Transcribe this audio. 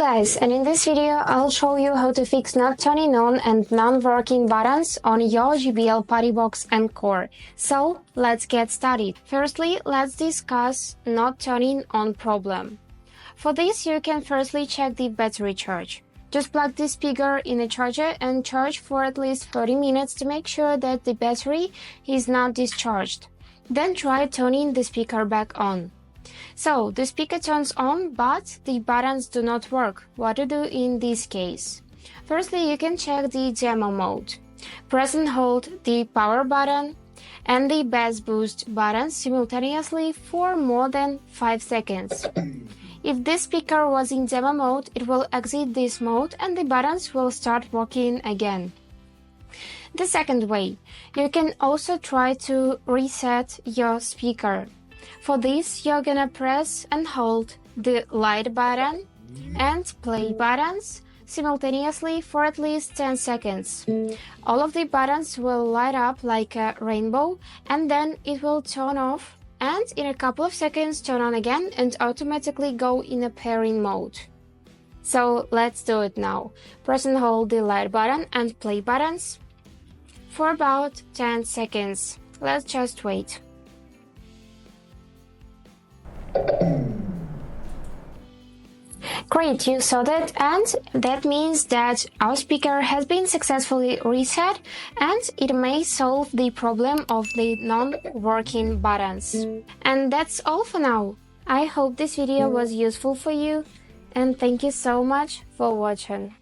guys, and in this video I'll show you how to fix not turning on and non-working buttons on your JBL PartyBox Encore. So let's get started. Firstly, let's discuss not turning on problem. For this, you can firstly check the battery charge. Just plug the speaker in a charger and charge for at least 30 minutes to make sure that the battery is not discharged. Then try turning the speaker back on. So, the speaker turns on, but the buttons do not work. What to do in this case? Firstly, you can check the demo mode. Press and hold the power button and the bass boost button simultaneously for more than 5 seconds. If this speaker was in demo mode, it will exit this mode and the buttons will start working again. The second way, you can also try to reset your speaker. For this, you're gonna press and hold the light button and play buttons simultaneously for at least 10 seconds. All of the buttons will light up like a rainbow and then it will turn off and in a couple of seconds turn on again and automatically go in a pairing mode. So let's do it now. Press and hold the light button and play buttons for about 10 seconds. Let's just wait. Great, you saw that, and that means that our speaker has been successfully reset and it may solve the problem of the non-working buttons. And that's all for now. I hope this video was useful for you and thank you so much for watching.